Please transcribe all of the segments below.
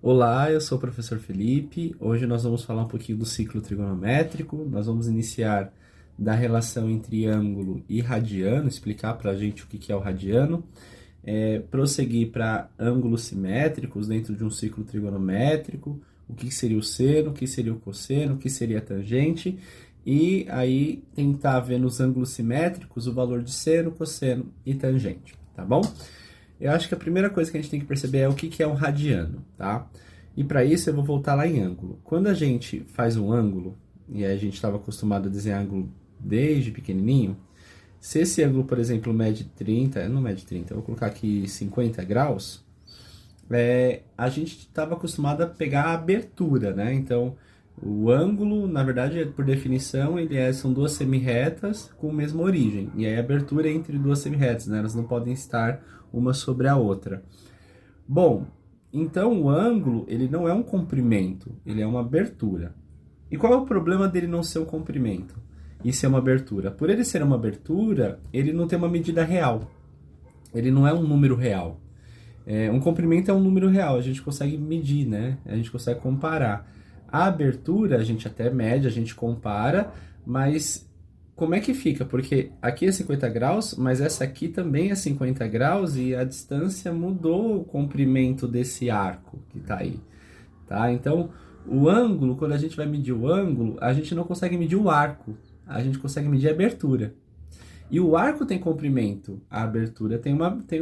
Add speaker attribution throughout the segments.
Speaker 1: Olá, eu sou o professor Felipe. Hoje nós vamos falar um pouquinho do ciclo trigonométrico. Nós vamos iniciar da relação entre ângulo e radiano, explicar para a gente o que é o radiano, prosseguir para ângulos simétricos dentro de um ciclo trigonométrico, o que seria o seno, o que seria o cosseno, o que seria a tangente, e aí tentar ver nos ângulos simétricos o valor de seno, cosseno e tangente, tá bom? Eu acho que a primeira coisa que a gente tem que perceber é o que é um radiano, tá? E para isso eu vou voltar lá em ângulo. Quando a gente faz um ângulo, e a gente estava acostumado a desenhar ângulo desde pequenininho, se esse ângulo, por exemplo, mede 30, não mede 30, eu vou colocar aqui 50 graus, a gente estava acostumado a pegar a abertura, né? Então, o ângulo, na verdade, por definição, são duas semirretas com a mesma origem. E aí a abertura é entre duas semirretas, né? Elas não podem estar uma sobre a outra. Bom, então o ângulo, ele não é um comprimento, ele é uma abertura. E qual é o problema dele não ser um comprimento? Isso é uma abertura. Por ele ser uma abertura, ele não tem uma medida real. Ele não é um número real. Um comprimento é um número real, a gente consegue medir, né? A gente consegue comparar. A abertura, a gente até mede, a gente compara, mas como é que fica? Porque aqui é 50 graus, mas essa aqui também é 50 graus e a distância mudou o comprimento desse arco que está aí, tá? Então, o ângulo, quando a gente vai medir o ângulo, a gente não consegue medir o arco, a gente consegue medir a abertura. E o arco tem comprimento, a abertura tem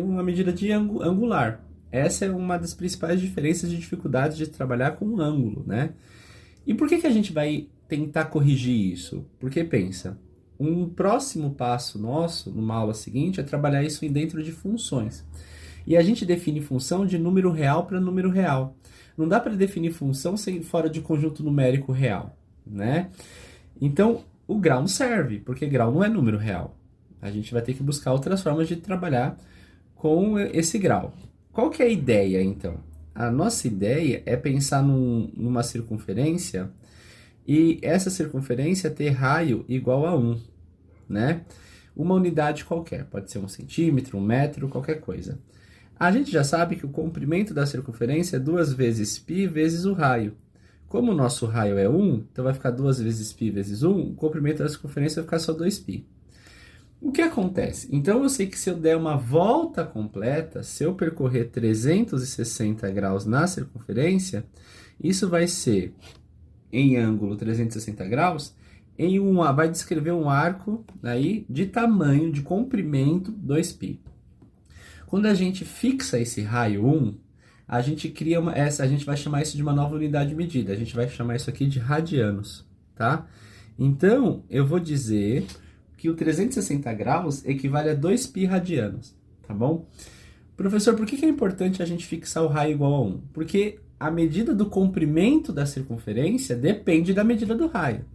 Speaker 1: uma medida de angular. Essa é uma das principais diferenças de dificuldades de trabalhar com ângulo, né? E por que a gente vai tentar corrigir isso? Porque pensa, um próximo passo nosso, numa aula seguinte, é trabalhar isso dentro de funções. E a gente define função de número real para número real. Não dá para definir função sem fora de conjunto numérico real, né? Então, o grau não serve, porque grau não é número real. A gente vai ter que buscar outras formas de trabalhar com esse grau. Qual que é a ideia, então? A nossa ideia é pensar numa circunferência e essa circunferência ter raio igual a 1, né? Uma unidade qualquer, pode ser 1 centímetro, 1 metro, qualquer coisa. A gente já sabe que o comprimento da circunferência é 2 vezes π vezes o raio. Como o nosso raio é 1, então vai ficar 2 vezes π vezes 1, o comprimento da circunferência vai ficar só 2π. O que acontece? Então eu sei que se eu der uma volta completa, se eu percorrer 360 graus na circunferência, isso vai ser, em ângulo 360 graus, vai descrever um arco aí de tamanho, de comprimento 2π. Quando a gente fixa esse raio 1, a gente a gente vai chamar isso de uma nova unidade de medida. A gente vai chamar isso aqui de radianos, tá? Então, eu vou dizer que o 360 graus equivale a 2π radianos, tá bom? Professor, por que é importante a gente fixar o raio igual a 1? Porque a medida do comprimento da circunferência depende da medida do raio.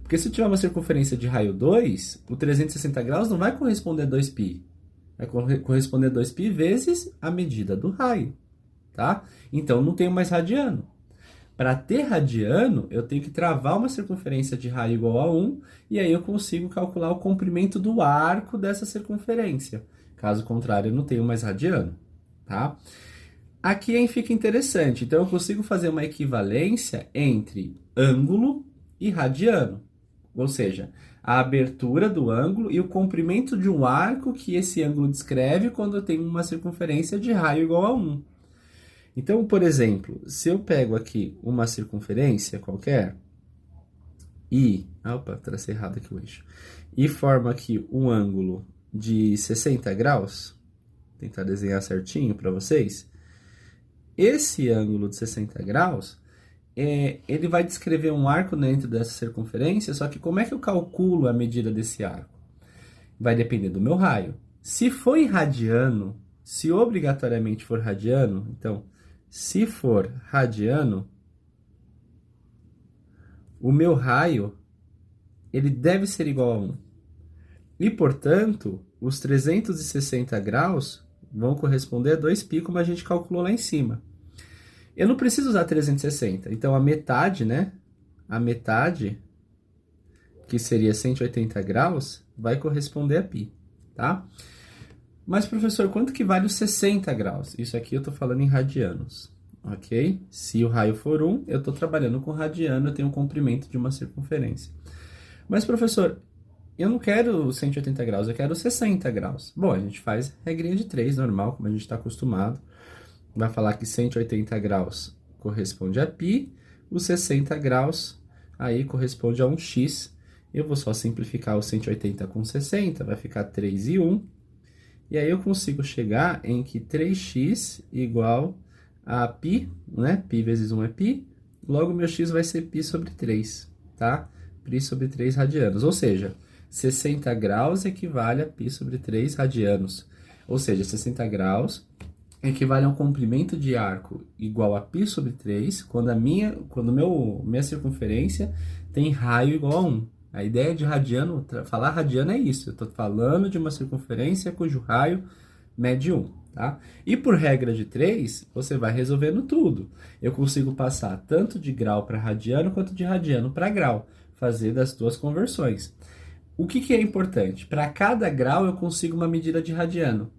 Speaker 1: Porque se eu tiver uma circunferência de raio 2, o 360 graus não vai corresponder a 2π. Vai corresponder a 2π vezes a medida do raio, tá? Então, não tenho mais radiano. Para ter radiano, eu tenho que travar uma circunferência de raio igual a 1, e aí eu consigo calcular o comprimento do arco dessa circunferência. Caso contrário, eu não tenho mais radiano, tá? Aqui aí fica interessante. Então, eu consigo fazer uma equivalência entre ângulo e radiano. Ou seja, a abertura do ângulo e o comprimento de um arco que esse ângulo descreve quando eu tenho uma circunferência de raio igual a 1. Então, por exemplo, se eu pego aqui uma circunferência qualquer e... Opa, tracei errado aqui o eixo. E formo aqui um ângulo de 60 graus, vou tentar desenhar certinho para vocês. Esse ângulo de 60 graus, ele vai descrever um arco dentro dessa circunferência, só que como é que eu calculo a medida desse arco? Vai depender do meu raio. Se for em radiano, se obrigatoriamente for radiano, então... Se for radiano, o meu raio ele deve ser igual a 1. E, portanto, os 360 graus vão corresponder a 2π, como a gente calculou lá em cima. Eu não preciso usar 360, então a metade, né? A metade, que seria 180 graus, vai corresponder a π, tá? Mas, professor, quanto que vale os 60 graus? Isso aqui eu estou falando em radianos. ok? Se o raio for 1, eu estou trabalhando com radiano, eu tenho um comprimento de uma circunferência. Mas, professor, eu não quero 180 graus, eu quero 60 graus. Bom, a gente faz regrinha de 3, normal, como a gente está acostumado. Vai falar que 180 graus corresponde a π, os 60 graus aí corresponde a 1x. Eu vou só simplificar o 180 com 60, vai ficar 3 e 1. E aí eu consigo chegar em que 3x igual a π, né? Π vezes 1 é π, logo meu x vai ser π sobre 3, tá? Π sobre 3 radianos, ou seja, 60 graus equivale a π sobre 3 radianos. Ou seja, 60 graus equivale a um comprimento de arco igual a π sobre 3, quando minha circunferência tem raio igual a 1. A ideia de radiano, falar radiano é isso, eu estou falando de uma circunferência cujo raio mede 1, tá? E por regra de 3, você vai resolvendo tudo. Eu consigo passar tanto de grau para radiano quanto de radiano para grau, fazer das duas conversões. O que é importante? Para cada grau eu consigo uma medida de radiano.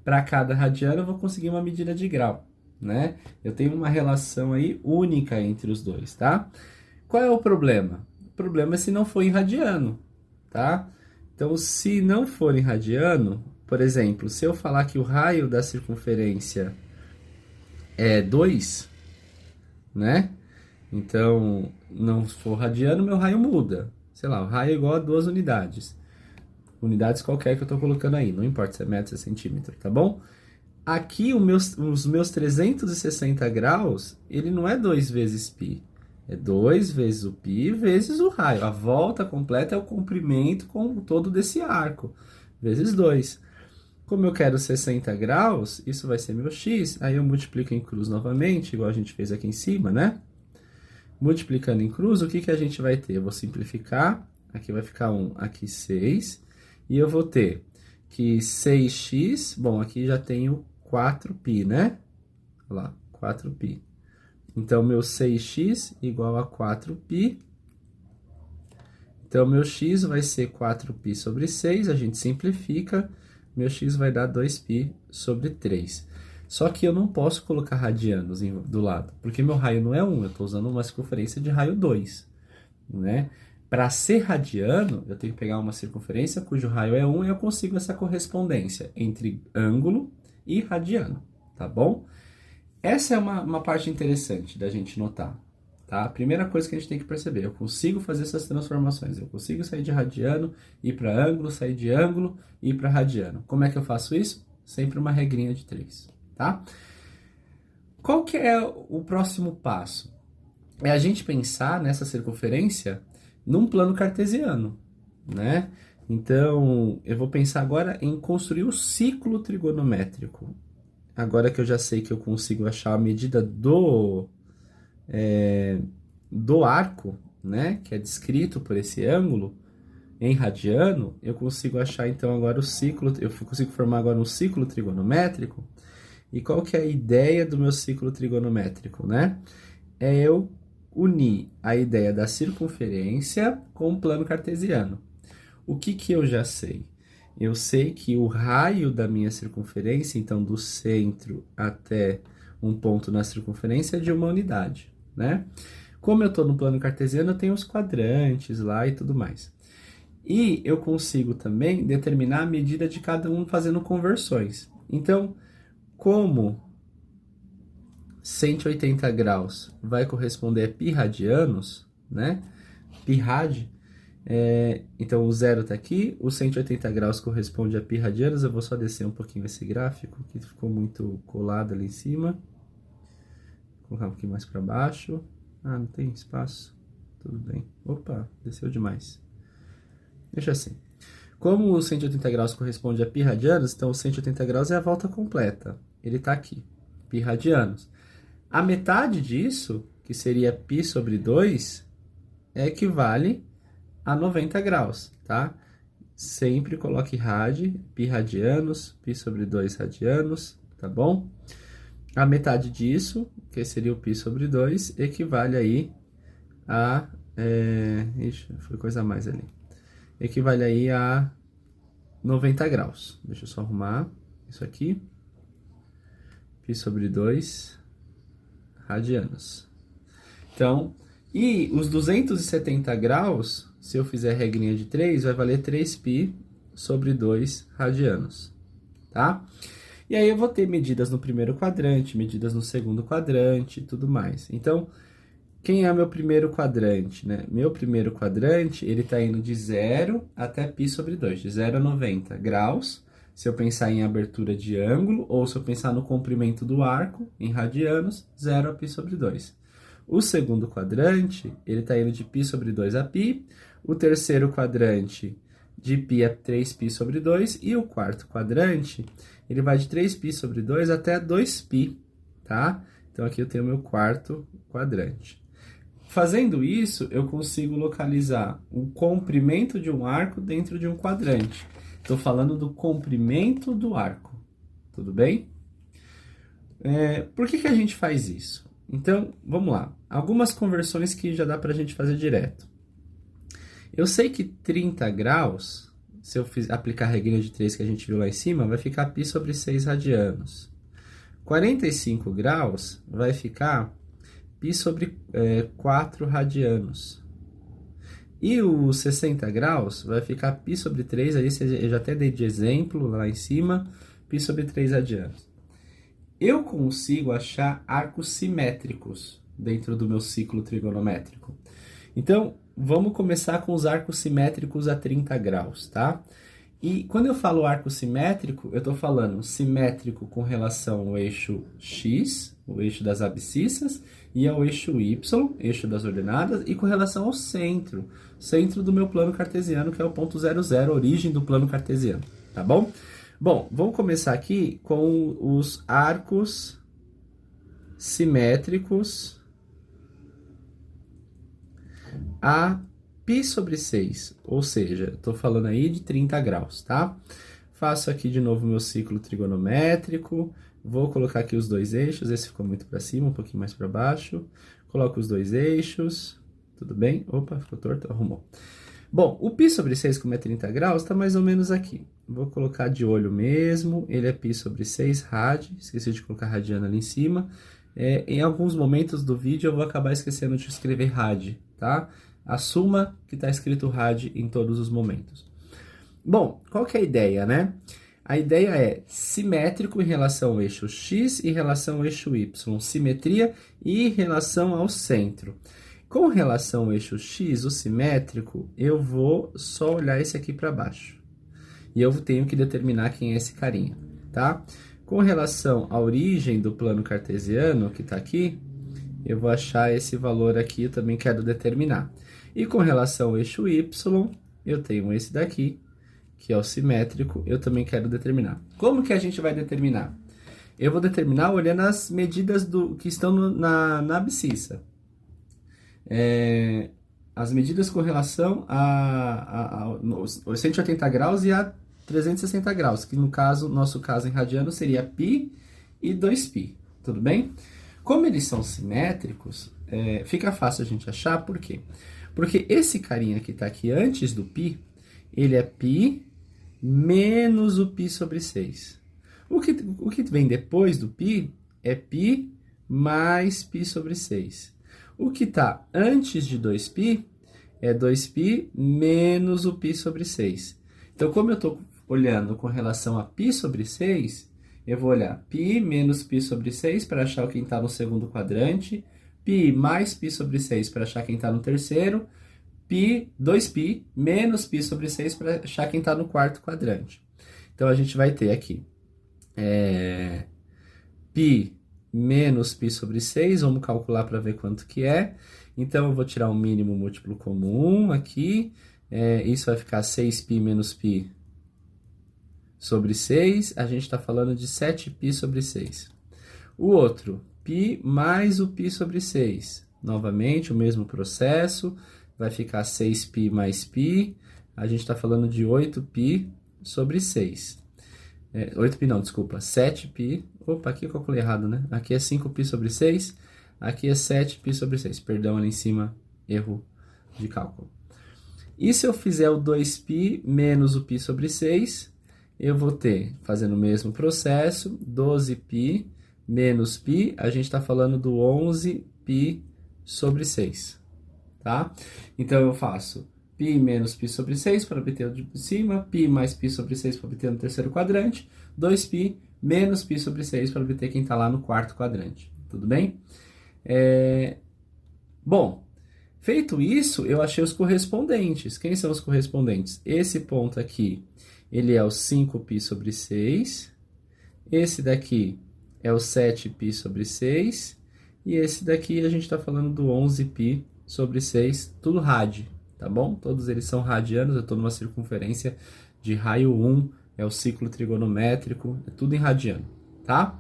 Speaker 1: Para cada radiano eu vou conseguir uma medida de grau, né? Eu tenho uma relação aí única entre os dois, tá? Qual é o problema? O problema é se não for em radiano, tá? Então, se não for em radiano, por exemplo, se eu falar que o raio da circunferência é 2, né? Então, não for radiano, meu raio muda. Sei lá, o raio é igual a 2 unidades. Unidades qualquer que eu estou colocando aí, não importa se é metro, se é centímetro, tá bom? Aqui, os meus 360 graus, ele não é 2 vezes π. É 2 vezes o π vezes o raio. A volta completa é o comprimento com todo desse arco, vezes 2. Como eu quero 60 graus, isso vai ser meu x, aí eu multiplico em cruz novamente, igual a gente fez aqui em cima, né? Multiplicando em cruz, o que a gente vai ter? Eu vou simplificar, aqui vai ficar 1, aqui 6, e eu vou ter que 6x, bom, aqui já tenho 4π, né? Olha lá, 4π. Então, meu 6x igual a 4π. Então, meu x vai ser 4π sobre 6, a gente simplifica, meu x vai dar 2π sobre 3. Só que eu não posso colocar radianos do lado, porque meu raio não é 1, eu estou usando uma circunferência de raio 2, né? Para ser radiano, eu tenho que pegar uma circunferência cujo raio é 1 e eu consigo essa correspondência entre ângulo e radiano, tá bom? Essa é uma parte interessante da gente notar, tá? A primeira coisa que a gente tem que perceber, eu consigo fazer essas transformações, eu consigo sair de radiano, ir para ângulo, sair de ângulo, ir para radiano. Como é que eu faço isso? Sempre uma regrinha de 3, tá? Qual que é o próximo passo? É a gente pensar nessa circunferência num plano cartesiano, né? Então, eu vou pensar agora em construir o ciclo trigonométrico. Agora que eu já sei que eu consigo achar a medida do arco, né, que é descrito por esse ângulo, em radiano, eu consigo achar então agora o ciclo, eu consigo formar agora um ciclo trigonométrico. E qual que é a ideia do meu ciclo trigonométrico, né? É eu unir a ideia da circunferência com o plano cartesiano. O que eu já sei? Eu sei que o raio da minha circunferência, então do centro até um ponto na circunferência, é de uma unidade, né? Como eu estou no plano cartesiano, eu tenho os quadrantes lá e tudo mais. E eu consigo também determinar a medida de cada um fazendo conversões. Então, como 180 graus vai corresponder a π radianos, né? Π rad. Então, o zero está aqui, os 180 graus corresponde a π radianos. Eu vou só descer um pouquinho esse gráfico, que ficou muito colado ali em cima. Vou colocar um pouquinho mais para baixo. Ah, não tem espaço. Tudo bem. Opa, desceu demais. Deixa assim. Como os 180 graus corresponde a π radianos, então os 180 graus é a volta completa. Ele está aqui, π radianos. A metade disso, que seria π sobre 2, equivale a 90 graus, tá? Sempre coloque rad, π radianos, π sobre 2 radianos, tá bom? A metade disso, que seria o π sobre 2, equivale aí a... Ixi, foi coisa a mais ali. Equivale aí a 90 graus. Deixa eu só arrumar isso aqui. Π sobre 2 radianos. Então, e os 270 graus, se eu fizer regrinha de 3, vai valer 3π sobre 2 radianos, tá? E aí eu vou ter medidas no primeiro quadrante, medidas no segundo quadrante e tudo mais. Então, quem é meu primeiro quadrante, né? Meu primeiro quadrante, ele está indo de 0 até π sobre 2, de 0 a 90 graus, se eu pensar em abertura de ângulo, ou se eu pensar no comprimento do arco, em radianos, 0 a π sobre 2. O segundo quadrante, ele está indo de π sobre 2 a π, o terceiro quadrante de π a 3π sobre 2, e o quarto quadrante, ele vai de 3π sobre 2 até 2π, tá? Então, aqui eu tenho o meu quarto quadrante. Fazendo isso, eu consigo localizar o comprimento de um arco dentro de um quadrante. Estou falando do comprimento do arco, tudo bem? Por que a gente faz isso? Então, vamos lá. Algumas conversões que já dá para a gente fazer direto. Eu sei que 30 graus, se eu aplicar a regrinha de 3 que a gente viu lá em cima, vai ficar π sobre 6 radianos. 45 graus vai ficar π sobre 4 radianos. E os 60 graus vai ficar π sobre 3, aí eu já até dei de exemplo lá em cima, π sobre 3 radianos. Eu consigo achar arcos simétricos dentro do meu ciclo trigonométrico. Então, vamos começar com os arcos simétricos a 30 graus, tá? E quando eu falo arco simétrico, eu estou falando simétrico com relação ao eixo x, o eixo das abscissas, e ao eixo y, eixo das ordenadas, e com relação ao centro do meu plano cartesiano, que é o ponto 0, 0, origem do plano cartesiano, tá bom? Bom, vamos começar aqui com os arcos simétricos a π sobre 6, ou seja, estou falando aí de 30 graus, tá? Faço aqui de novo meu ciclo trigonométrico, vou colocar aqui os dois eixos, esse ficou muito para cima, um pouquinho mais para baixo, coloco os dois eixos, tudo bem? Opa, ficou torto, arrumou. Bom, o π sobre 6, como é 30 graus, está mais ou menos aqui. Vou colocar de olho mesmo, ele é π sobre 6 rad, esqueci de colocar radiano ali em cima. Em alguns momentos do vídeo eu vou acabar esquecendo de escrever rad, tá? Assuma que está escrito rad em todos os momentos. Bom, qual que é a ideia, né? A ideia é simétrico em relação ao eixo x e em relação ao eixo y, simetria e em relação ao centro. Com relação ao eixo x, o simétrico, eu vou só olhar esse aqui para baixo. E eu tenho que determinar quem é esse carinha, tá? Com relação à origem do plano cartesiano, que está aqui, eu vou achar esse valor aqui, eu também quero determinar. E com relação ao eixo y, eu tenho esse daqui, que é o simétrico, eu também quero determinar. Como que a gente vai determinar? Eu vou determinar olhando as medidas que estão na abscissa. As medidas com relação aos 180 graus e a 360 graus, que no nosso caso em radiano seria π e 2π, tudo bem? Como eles são simétricos, fica fácil a gente achar, por quê? Porque esse carinha que está aqui antes do π, ele é π menos o π sobre 6. O que vem depois do π é π mais π sobre 6. O que está antes de 2π é 2π menos o π sobre 6. Então, como eu estou olhando com relação a π sobre 6, eu vou olhar π menos π sobre 6 para achar quem está no segundo quadrante, π mais π sobre 6 para achar quem está no terceiro, 2π menos π sobre 6 para achar quem está no quarto quadrante. Então, a gente vai ter aqui π menos π sobre 6, vamos calcular para ver quanto que é. Então, eu vou tirar o mínimo múltiplo comum aqui, isso vai ficar 6π menos π sobre 6, a gente está falando de 7π sobre 6. O outro, π mais o π sobre 6, novamente o mesmo processo, vai ficar 6π mais π, a gente está falando de 8π sobre 6. 8π não, desculpa, 7π, opa, aqui eu calculei errado, né? Aqui é 5π sobre 6, aqui é 7π sobre 6, perdão, ali em cima, erro de cálculo. E se eu fizer o 2π menos o π sobre 6, eu vou ter, fazendo o mesmo processo, 12π menos π, a gente está falando do 11π sobre 6, tá? Então, eu faço π menos π sobre 6 para obter o de cima, π mais π sobre 6 para obter no terceiro quadrante, 2π menos π sobre 6 para obter quem está lá no quarto quadrante. Tudo bem? Bom, feito isso, eu achei os correspondentes. Quem são os correspondentes? Esse ponto aqui, ele é o 5π sobre 6. Esse daqui é o 7π sobre 6. E esse daqui a gente está falando do 11π sobre 6, tudo rad, tá bom? Todos eles são radianos, eu estou numa circunferência de raio 1, é o ciclo trigonométrico, é tudo em radiano, tá?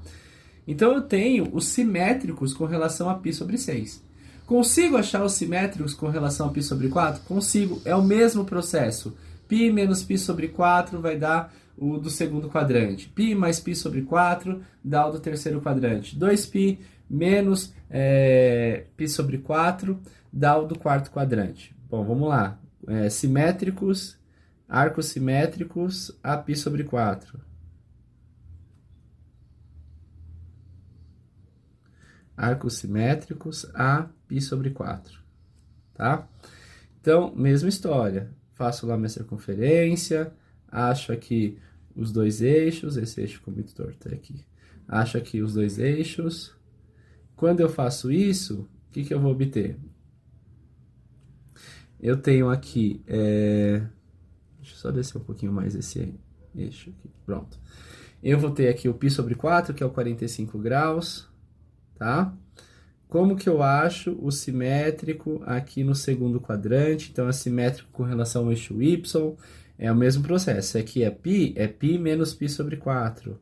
Speaker 1: Então eu tenho os simétricos com relação a π sobre 6. Consigo achar os simétricos com relação a π sobre 4? Consigo, é o mesmo processo. π menos π sobre 4 vai dar o do segundo quadrante. π mais π sobre 4 dá o do terceiro quadrante. 2π menos π sobre 4 dá o do quarto quadrante. Bom, vamos lá. Simétricos, arcos simétricos a π sobre 4. Arcos simétricos a π sobre 4, tá? Então, mesma história. Faço lá minha circunferência, acho aqui os dois eixos, esse eixo ficou muito torto aqui. Acho aqui os dois eixos. Quando eu faço isso, o que eu vou obter? Eu tenho aqui, deixa eu só descer um pouquinho mais esse eixo aqui, pronto. Eu vou ter aqui o π sobre 4, que é o 45 graus, tá? Como que eu acho o simétrico aqui no segundo quadrante? Então, é simétrico com relação ao eixo y, é o mesmo processo. Aqui é π menos π sobre 4.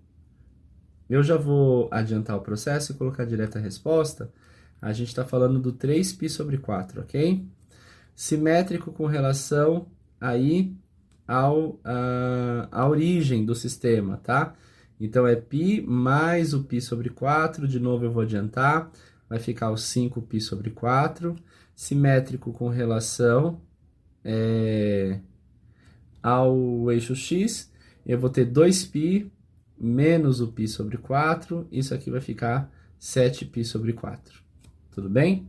Speaker 1: Eu já vou adiantar o processo e colocar direto a resposta. A gente está falando do 3π sobre 4, ok? Simétrico com relação aí à origem do sistema, tá? Então, é π mais o π sobre 4, de novo eu vou adiantar, vai ficar o 5π sobre 4, simétrico com relação ao eixo x, eu vou ter 2π menos o π sobre 4, isso aqui vai ficar 7π sobre 4, tudo bem?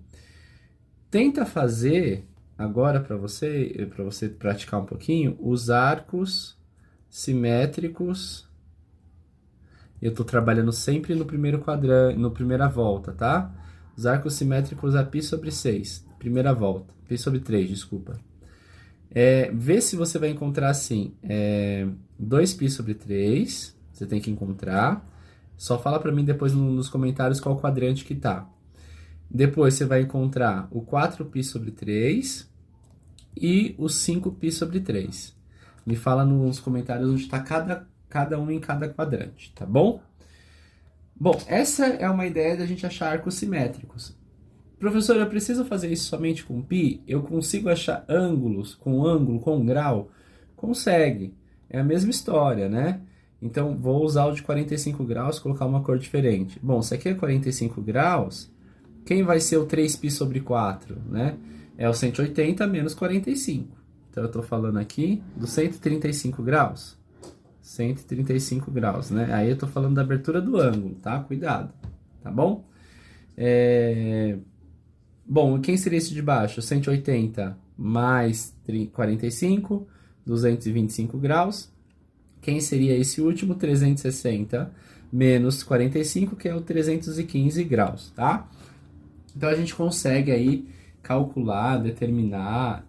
Speaker 1: Tenta fazer, agora para você praticar um pouquinho, os arcos simétricos. Eu estou trabalhando sempre no primeiro quadrante, no primeira volta, tá? Os arcos simétricos a π sobre 6, primeira volta, π sobre 3, desculpa. Vê se você vai encontrar assim, 2π sobre 3, você tem que encontrar. Só fala para mim depois nos comentários qual quadrante que tá. Depois você vai encontrar o 4π sobre 3 e o 5π sobre 3. Me fala nos comentários onde está cada um em cada quadrante, tá bom? Bom, essa é uma ideia da gente achar arcos simétricos. Professor, eu preciso fazer isso somente com π? Eu consigo achar ângulos com ângulo, com grau? Consegue. É a mesma história, né? Então, vou usar o de 45 graus, colocar uma cor diferente. Bom, se aqui é 45 graus, quem vai ser o 3π sobre 4, né? É o 180 menos 45. Então, eu estou falando aqui do 135 graus. 135 graus, né? Aí eu tô falando da abertura do ângulo, tá? Cuidado, tá bom? Bom, quem seria esse de baixo? 180 mais 45, 225 graus. Quem seria esse último? 360 menos 45, que é o 315 graus, tá? Então, a gente consegue aí calcular, determinar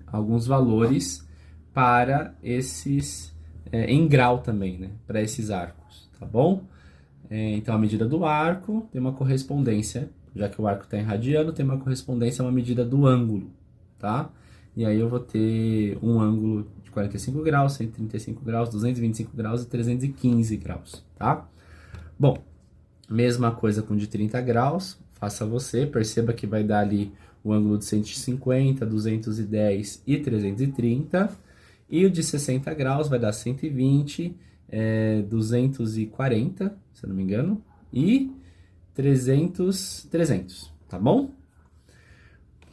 Speaker 1: alguns valores para esses... em grau também, né? Para esses arcos, tá bom? Então, a medida do arco tem uma correspondência, já que o arco está em radiano, tem uma correspondência a uma medida do ângulo, tá? E aí eu vou ter um ângulo de 45 graus, 135 graus, 225 graus e 315 graus, tá? Bom, mesma coisa com de 30 graus, faça você, perceba que vai dar ali o ângulo de 150, 210 e 330, e o de 60 graus vai dar 120, 240, se eu não me engano, e 300, tá bom?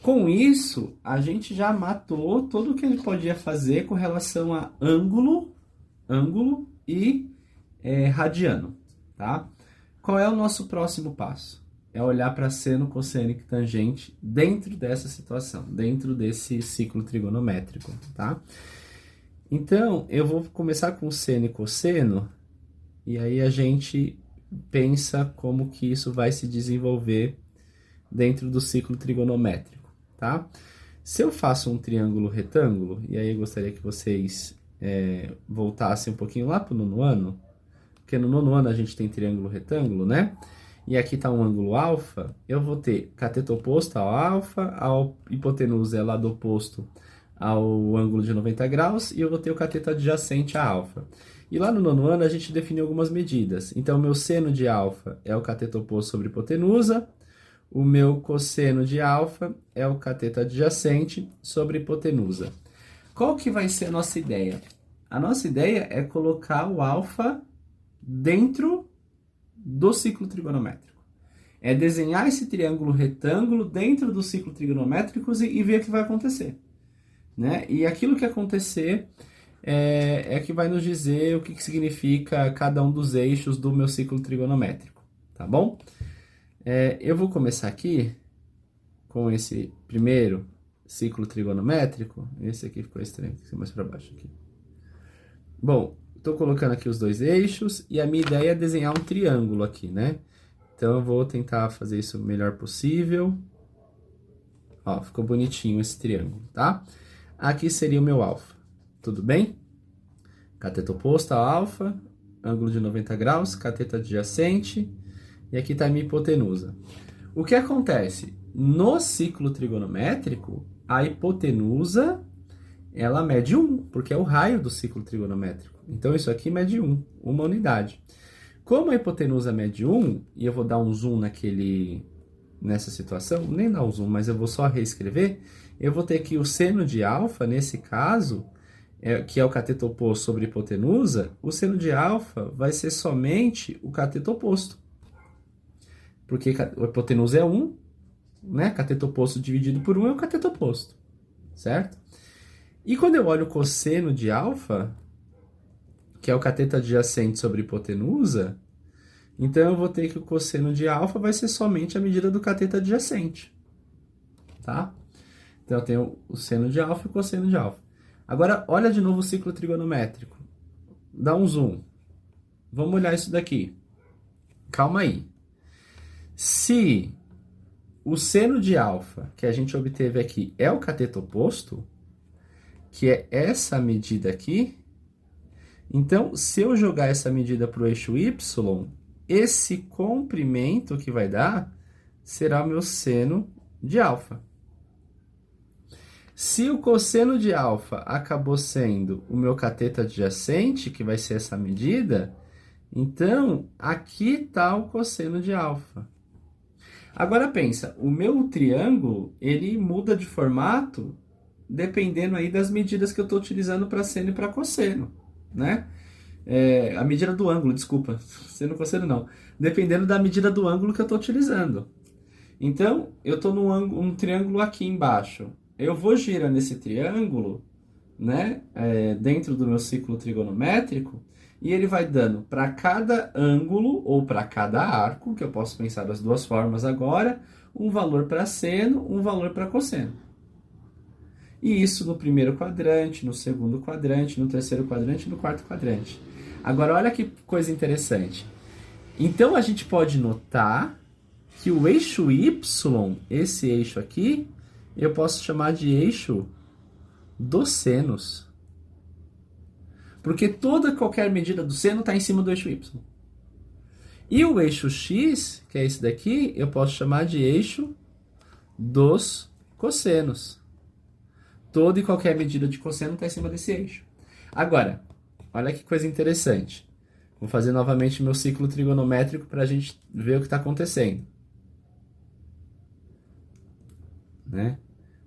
Speaker 1: Com isso, a gente já matou tudo o que a gente podia fazer com relação a ângulo e radiano, tá? qual é o nosso próximo passo? É olhar para seno, cosseno e tangente dentro dessa situação, dentro desse ciclo trigonométrico, tá? Então, eu vou começar com seno e cosseno, e aí a gente pensa como que isso vai se desenvolver dentro do ciclo trigonométrico, tá? Se eu faço um triângulo retângulo, e aí eu gostaria que vocês voltassem um pouquinho lá para o nono ano, porque no nono ano a gente tem triângulo retângulo, né? E aqui está um ângulo alfa, eu vou ter cateto oposto ao alfa, a hipotenusa é lado oposto ao ângulo de 90 graus, e eu vou ter o cateto adjacente a alfa. E lá no nono ano a gente definiu algumas medidas. Então, o meu seno de alfa é o cateto oposto sobre hipotenusa, o meu cosseno de alfa é o cateto adjacente sobre hipotenusa. Qual que vai ser a nossa ideia? A nossa ideia é colocar o alfa dentro do ciclo trigonométrico. É desenhar esse triângulo retângulo dentro do ciclo trigonométrico e ver o que vai acontecer, né? E aquilo que acontecer é que vai nos dizer o que significa cada um dos eixos do meu ciclo trigonométrico, tá bom? Eu vou começar aqui com esse primeiro ciclo trigonométrico. Esse aqui ficou estranho, tem que ser mais para baixo aqui. Bom, estou colocando aqui os dois eixos e a minha ideia é desenhar um triângulo aqui, né? Então, eu vou tentar fazer isso o melhor possível. Ó, ficou bonitinho esse triângulo, tá? Aqui seria o meu alfa, tudo bem? Cateto oposto ao alfa, ângulo de 90 graus, cateto adjacente, e aqui está a minha hipotenusa. O que acontece? No ciclo trigonométrico, a hipotenusa, ela mede 1, porque é o raio do ciclo trigonométrico. Então, isso aqui mede 1, uma unidade. Como a hipotenusa mede 1, e eu vou dar um zoom nessa situação, nem dar um zoom, mas eu vou só reescrever, eu vou ter aqui o seno de alfa, nesse caso, que é o cateto oposto sobre hipotenusa, o seno de alfa vai ser somente o cateto oposto. Porque a hipotenusa é 1, né? Cateto oposto dividido por 1 é o cateto oposto, certo? E quando eu olho o cosseno de alfa, que é o cateto adjacente sobre hipotenusa, então eu vou ter que o cosseno de alfa vai ser somente a medida do cateto adjacente, tá? Então eu tenho o seno de alfa e o cosseno de alfa. Agora, olha de novo o ciclo trigonométrico. Dá um zoom. Vamos olhar isso daqui. Calma aí. Se o seno de alfa que a gente obteve aqui é o cateto oposto, que é essa medida aqui, então, se eu jogar essa medida para o eixo y, esse comprimento que vai dar será o meu seno de alfa. Se o cosseno de alfa acabou sendo o meu cateto adjacente, que vai ser essa medida, então aqui está o cosseno de alfa. Agora pensa, o meu triângulo, ele muda de formato dependendo aí das medidas que eu estou utilizando para seno e para cosseno, né? A medida do ângulo, desculpa, seno e cosseno não. Dependendo da medida do ângulo que eu estou utilizando. Então, eu estou num triângulo aqui embaixo. Eu vou girar nesse triângulo, né, dentro do meu ciclo trigonométrico, e ele vai dando para cada ângulo ou para cada arco, que eu posso pensar das duas formas agora, um valor para seno, um valor para cosseno. E isso no primeiro quadrante, no segundo quadrante, no terceiro quadrante e no quarto quadrante. Agora, olha que coisa interessante. Então, a gente pode notar que o eixo Y, esse eixo aqui, eu posso chamar de eixo dos senos. Porque qualquer medida do seno está em cima do eixo Y. E o eixo X, que é esse daqui, eu posso chamar de eixo dos cossenos. Toda e qualquer medida de cosseno está em cima desse eixo. Agora, olha que coisa interessante. Vou fazer novamente meu ciclo trigonométrico para a gente ver o que está acontecendo. Né?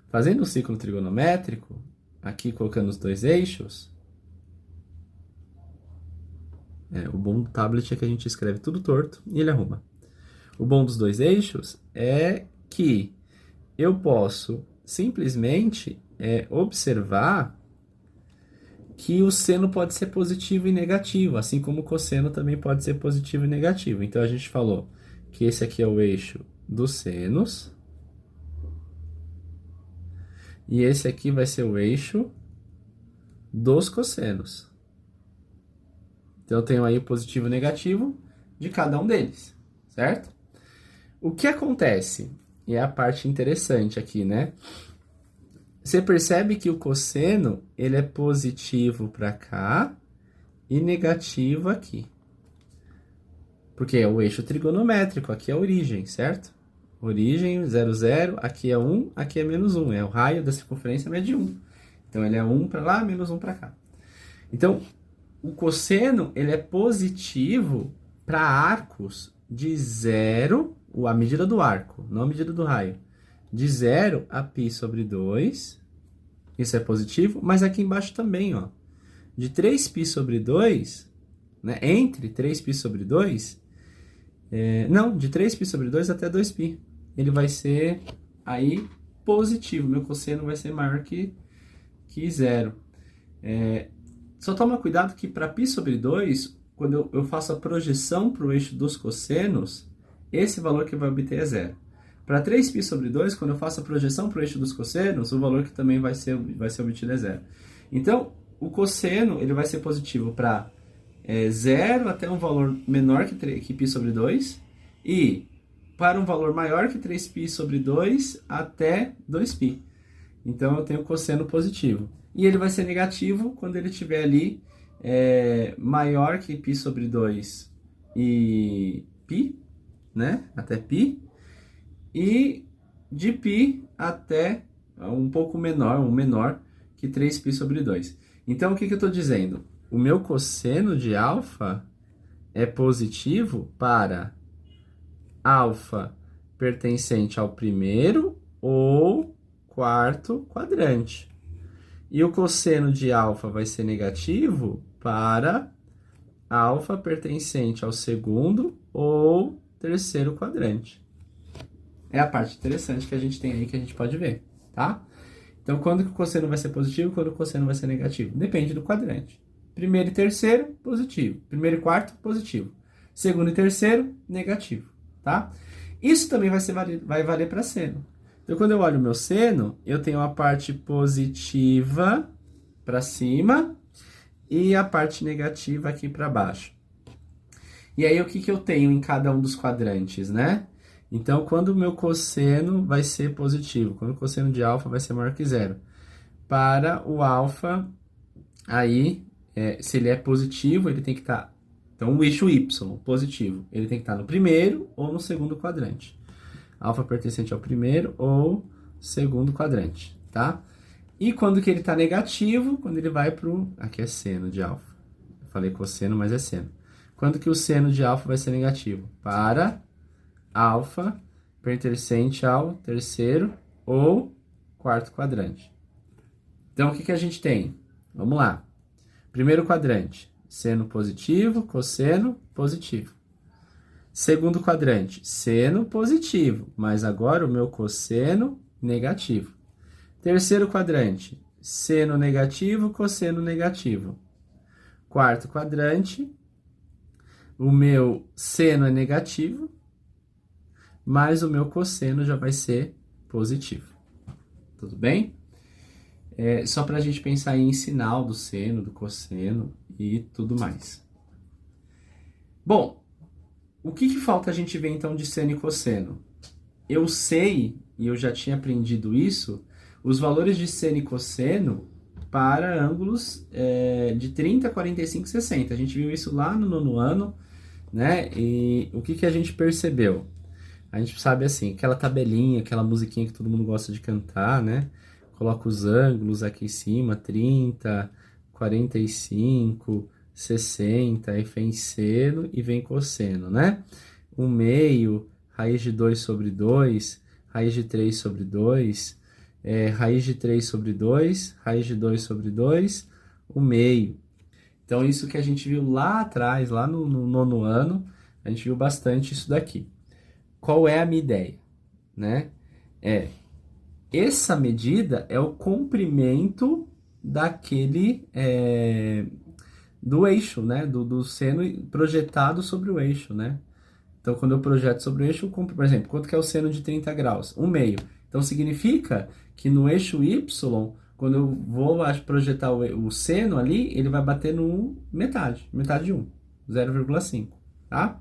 Speaker 1: Fazendo o ciclo trigonométrico, aqui colocando os dois eixos, o bom do tablet é que a gente escreve tudo torto e ele arruma. O bom dos dois eixos é que eu posso simplesmente observar que o seno pode ser positivo e negativo, assim como o cosseno também pode ser positivo e negativo. Então a gente falou que esse aqui é o eixo dos senos, e esse aqui vai ser o eixo dos cossenos. Então eu tenho aí o positivo e o negativo de cada um deles, certo? O que acontece, e é a parte interessante aqui, né? Você percebe que o cosseno, ele é positivo para cá e negativo aqui. Porque é o eixo trigonométrico, aqui é a origem, certo? Origem, 0, 0, aqui é 1, aqui é menos 1. É o raio da circunferência mede 1. Então, ele é 1 para lá, menos 1 para cá. Então, o cosseno, ele é positivo para arcos de 0, a medida do arco, não a medida do raio. De 0 a π sobre 2, isso é positivo, mas aqui embaixo também, ó. De 3π sobre 2, né, entre 3π sobre 2, de 3π sobre 2 até 2π. Ele vai ser aí positivo, meu cosseno vai ser maior que 0. Só toma cuidado que para π sobre 2, quando eu faço a projeção para o eixo dos cossenos, esse valor que vai obter é 0. Para 3π sobre 2, quando eu faço a projeção para o eixo dos cossenos, o valor que também vai ser obtido é 0. Então, o cosseno ele vai ser positivo para 0 até um valor menor que π sobre 2 e para um valor maior que 3π sobre 2 até 2π. Então, eu tenho cosseno positivo. E ele vai ser negativo quando ele estiver ali maior que π sobre 2 e π, né? Até π. E de π até um pouco menor, menor que 3π sobre 2. Então, o que eu estou dizendo? O meu cosseno de alfa é positivo para alfa pertencente ao primeiro ou quarto quadrante. E o cosseno de alfa vai ser negativo para alfa pertencente ao segundo ou terceiro quadrante. É a parte interessante que a gente tem aí que a gente pode ver, tá? Então, quando que o cosseno vai ser positivo, quando o cosseno vai ser negativo? Depende do quadrante. Primeiro e terceiro, positivo. Primeiro e quarto, positivo. Segundo e terceiro, negativo, tá? Isso também vai valer para seno. Então, quando eu olho o meu seno, eu tenho a parte positiva para cima e a parte negativa aqui para baixo. E aí, o que eu tenho em cada um dos quadrantes, né? Então, quando o meu cosseno vai ser positivo, quando o cosseno de alfa vai ser maior que 0. Para o alfa, aí, se ele é positivo, ele tem que estar... Então, o eixo y, positivo, ele tem que estar no primeiro ou no segundo quadrante. Alfa pertencente ao primeiro ou segundo quadrante, tá? E quando que ele está negativo? Quando ele vai para o... Aqui é seno de alfa. Eu falei cosseno, mas é seno. Quando que o seno de alfa vai ser negativo? Para alfa pertencente ao terceiro ou quarto quadrante. Então, o que a gente tem? Vamos lá. Primeiro quadrante, seno positivo, cosseno positivo. Segundo quadrante, seno positivo, mas agora o meu cosseno negativo. Terceiro quadrante, seno negativo, cosseno negativo. Quarto quadrante, o meu seno é negativo, mas o meu cosseno já vai ser positivo. Tudo bem? Só para a gente pensar em sinal do seno, do cosseno e tudo mais. Bom, o que falta a gente ver então de seno e cosseno? Eu sei, e eu já tinha aprendido isso, os valores de seno e cosseno para ângulos de 30, 45 e 60. A gente viu isso lá no 9º ano, né? E o que a gente percebeu? A gente sabe assim, aquela tabelinha, aquela musiquinha que todo mundo gosta de cantar, né? Coloca os ângulos aqui em cima, 30, 45, 60, aí vem seno e vem cosseno, né? 1/2, raiz de 2 sobre 2, raiz de 3 sobre 2, raiz de 3 sobre 2, raiz de 2 sobre 2, 1/2. Então, isso que a gente viu lá atrás, lá no 9º ano, a gente viu bastante isso daqui. Qual é a minha ideia, né? Essa medida é o comprimento do eixo, né? Do seno projetado sobre o eixo, né? Então, quando eu projeto sobre o eixo, por exemplo, quanto que é o seno de 30 graus? 1/2. Então, significa que no eixo Y, quando eu vou projetar o seno ali, ele vai bater no metade de 1, 0,5, tá?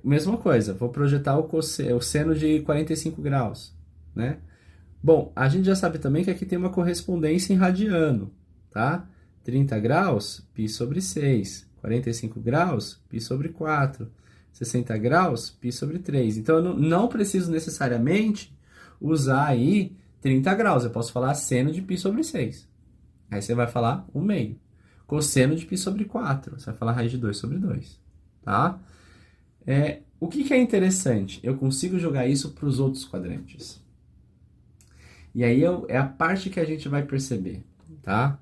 Speaker 1: Mesma coisa, vou projetar o seno de 45 graus, né? Bom, a gente já sabe também que aqui tem uma correspondência em radiano, tá? 30 graus, π sobre 6. 45 graus, π sobre 4. 60 graus, π sobre 3. Então, eu não preciso necessariamente usar aí 30 graus. Eu posso falar seno de π sobre 6. Aí você vai falar 1/2. Cosseno de π sobre 4. Você vai falar raiz de 2 sobre 2. Tá? O que é interessante? Eu consigo jogar isso para os outros quadrantes. E aí é a parte que a gente vai perceber, tá?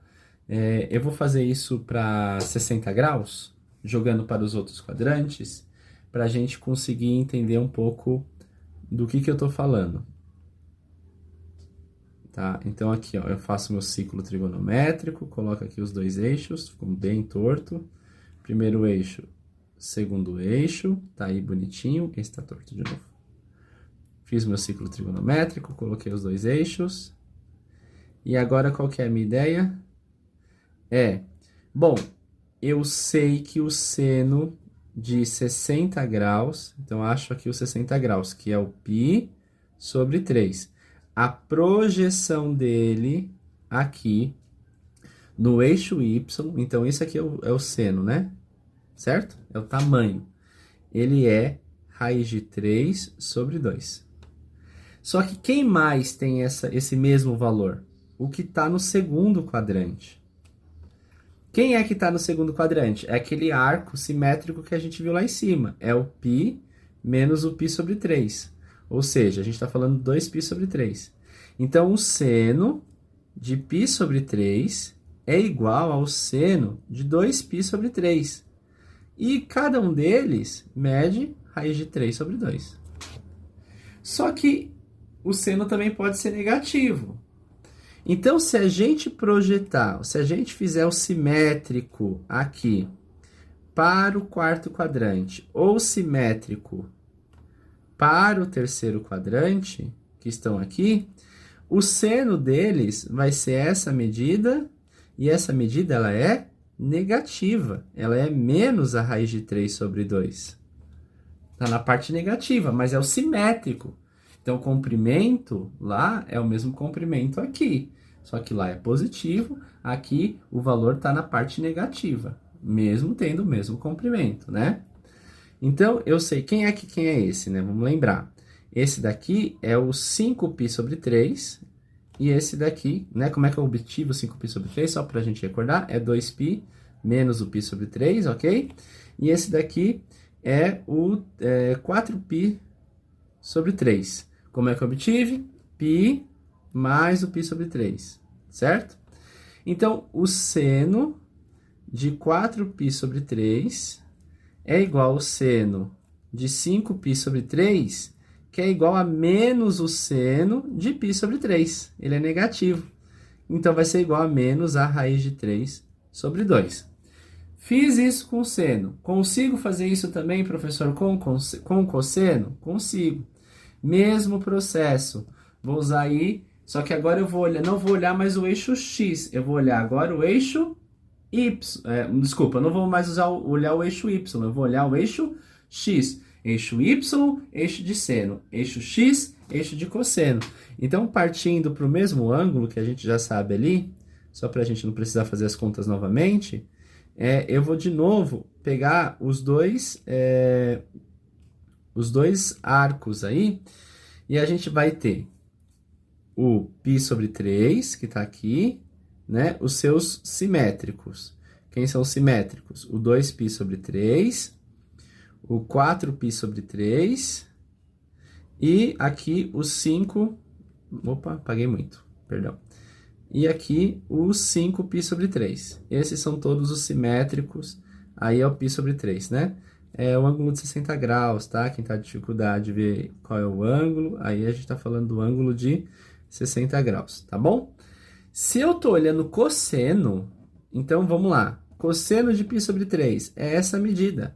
Speaker 1: Eu vou fazer isso para 60 graus, jogando para os outros quadrantes, para a gente conseguir entender um pouco do que eu estou falando. Tá? Então aqui, ó, eu faço meu ciclo trigonométrico, coloco aqui os dois eixos, ficou bem torto. Primeiro eixo, segundo eixo, tá aí bonitinho, esse tá torto de novo. Fiz meu ciclo trigonométrico, coloquei os dois eixos. E agora qual que é a minha ideia? Bom, eu sei que o seno de 60 graus, então acho aqui o 60 graus, que é o π sobre 3. A projeção dele aqui no eixo Y, então esse aqui é o seno, né? Certo? É o tamanho. Ele é raiz de 3 sobre 2. Só que quem mais tem esse mesmo valor? O que está no segundo quadrante. Quem é que está no segundo quadrante? É aquele arco simétrico que a gente viu lá em cima. É o π menos o π sobre 3. Ou seja, a gente está falando 2π sobre 3. Então, o seno de π sobre 3 é igual ao seno de 2π sobre 3. E cada um deles mede raiz de 3 sobre 2. Só que o seno também pode ser negativo. Então, se a gente projetar, se a gente fizer o simétrico aqui para o quarto quadrante, ou simétrico para o terceiro quadrante, que estão aqui, o seno deles vai ser essa medida, e essa medida ela é negativa. Ela é menos a raiz de 3 sobre 2. Está na parte negativa, mas é o simétrico. Então, o comprimento lá é o mesmo comprimento aqui. Só que lá é positivo, aqui o valor está na parte negativa, mesmo tendo o mesmo comprimento, né? Então, eu sei quem é esse, né? Vamos lembrar. Esse daqui é o 5π sobre 3, e esse daqui, né? Como é que eu obtive o 5π sobre 3? Só para a gente recordar, é 2π menos o π sobre 3, ok? E esse daqui é o 4π sobre 3. Como é que eu obtive? π mais o π sobre 3, certo? Então, o seno de 4π sobre 3 é igual ao seno de 5π sobre 3, que é igual a menos o seno de π sobre 3. Ele é negativo. Então, vai ser igual a menos a raiz de 3 sobre 2. Fiz isso com o seno. Consigo fazer isso também, professor, com cosseno? Consigo. Mesmo processo. Vou usar aí, só que agora eu não vou olhar mais o eixo X, eu vou olhar agora o eixo Y. Desculpa, eu não vou mais olhar o eixo Y, eu vou olhar o eixo X. Eixo Y, eixo de seno. Eixo X, eixo de cosseno. Então, partindo para o mesmo ângulo que a gente já sabe ali, só para a gente não precisar fazer as contas novamente, eu vou de novo pegar os dois arcos aí, e a gente vai ter o π sobre 3, que está aqui, né? Os seus simétricos. Quem são os simétricos? O 2π sobre 3, o 4π sobre 3, e aqui o 5... Opa, apaguei muito, perdão. E aqui o 5π sobre 3. Esses são todos os simétricos, aí é o π sobre 3, né? É o ângulo de 60 graus, tá? Quem tá com dificuldade de ver qual é o ângulo, aí a gente tá falando do ângulo de 60 graus, tá bom? Se eu estou olhando cosseno, então vamos lá. Cosseno de π sobre 3 é essa medida.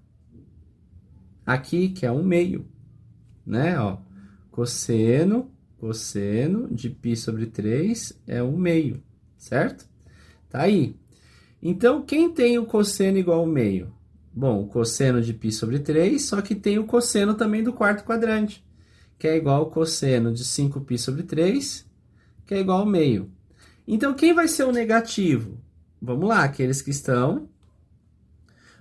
Speaker 1: Aqui, que é 1/2, né? Ó, cosseno de π sobre 3 é 1/2, certo? Tá aí. Então, quem tem o cosseno igual a 1/2? Bom, o cosseno de π sobre 3, só que tem o cosseno também do quarto quadrante, que é igual ao cosseno de 5π sobre 3, que é igual ao 1/2. Então, quem vai ser o negativo? Vamos lá, aqueles que estão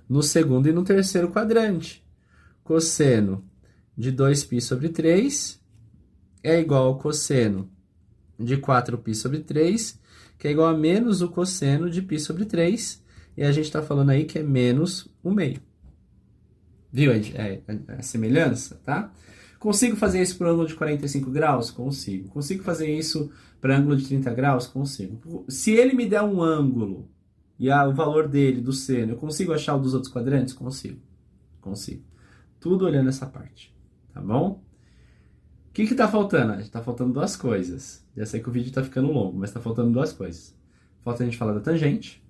Speaker 1: no segundo e no terceiro quadrante. Cosseno de 2π sobre 3 é igual ao cosseno de 4π sobre 3, que é igual a menos o cosseno de π sobre 3, e a gente está falando aí que é menos 1/2. Viu a semelhança, tá? Consigo fazer isso para o ângulo de 45 graus? Consigo. Consigo fazer isso para ângulo de 30 graus? Consigo. Se ele me der um ângulo e o valor dele, do seno, eu consigo achar o dos outros quadrantes? Consigo. Consigo. Tudo olhando essa parte, tá bom? O que está faltando? Está faltando duas coisas. Já sei que o vídeo está ficando longo, mas está faltando duas coisas. Falta a gente falar da tangente.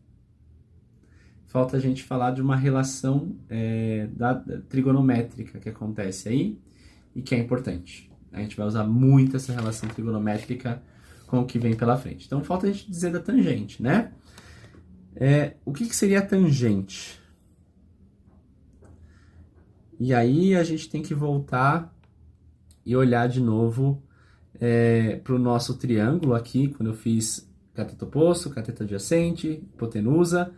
Speaker 1: Falta a gente falar de uma relação da trigonométrica que acontece aí e que é importante. A gente vai usar muito essa relação trigonométrica com o que vem pela frente. Então, falta a gente dizer da tangente, né? O que seria a tangente? E aí a gente tem que voltar e olhar de novo para o nosso triângulo aqui, quando eu fiz cateto oposto, cateto adjacente, hipotenusa.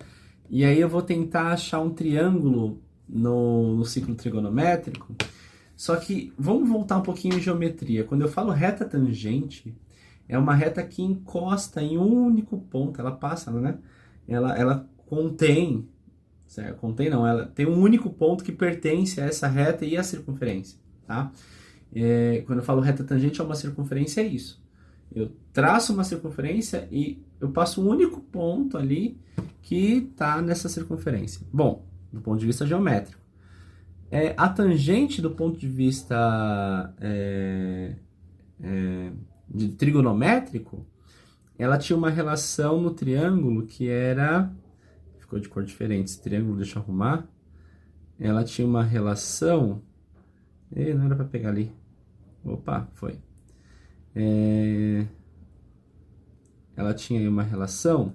Speaker 1: E aí eu vou tentar achar um triângulo no ciclo trigonométrico. Só que vamos voltar um pouquinho em geometria. Quando eu falo reta tangente, é uma reta que encosta em um único ponto. Ela passa, né? Ela contém, certo? Contém não, ela tem um único ponto que pertence a essa reta e a circunferência, tá? Quando eu falo reta tangente a uma circunferência, é isso. Eu traço uma circunferência e eu passo um único ponto ali que está nessa circunferência. Bom, do ponto de vista geométrico. A tangente, do ponto de vista de trigonométrico, ela tinha uma relação no triângulo que era... Ficou de cor diferente esse triângulo, deixa eu arrumar. Ela tinha uma relação... não era para pegar ali. Opa, foi. Ela tinha aí uma relação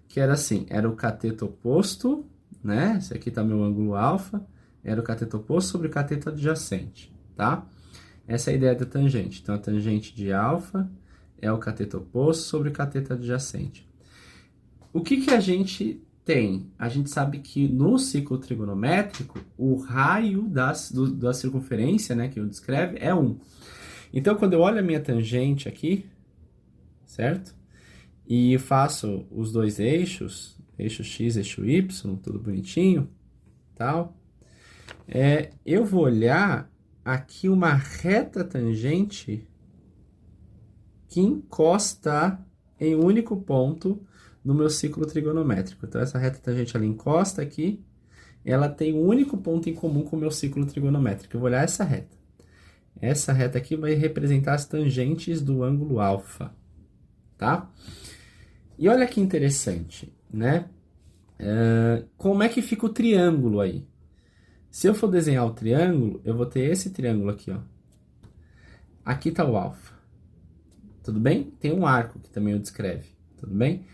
Speaker 1: que era assim, era o cateto oposto, né? Esse aqui tá meu ângulo alfa, era o cateto oposto sobre o cateto adjacente, tá? Essa é a ideia da tangente. Então, a tangente de alfa é o cateto oposto sobre o cateto adjacente. O que a gente tem? A gente sabe que no ciclo trigonométrico, o raio da circunferência, né, que eu descreve, é 1. Então, quando eu olho a minha tangente aqui, certo? E faço os dois eixos, eixo x, eixo y, tudo bonitinho, tal. Eu vou olhar aqui uma reta tangente que encosta em um único ponto no meu ciclo trigonométrico. Então, essa reta tangente, ela encosta aqui, ela tem um único ponto em comum com o meu ciclo trigonométrico. Eu vou olhar essa reta. Essa reta aqui vai representar as tangentes do ângulo alfa, tá? E olha que interessante, né? Como é que fica o triângulo aí? Se eu for desenhar o triângulo, eu vou ter esse triângulo aqui, ó. Aqui tá o alfa. Tudo bem? Tem um arco que também o descreve, tudo bem?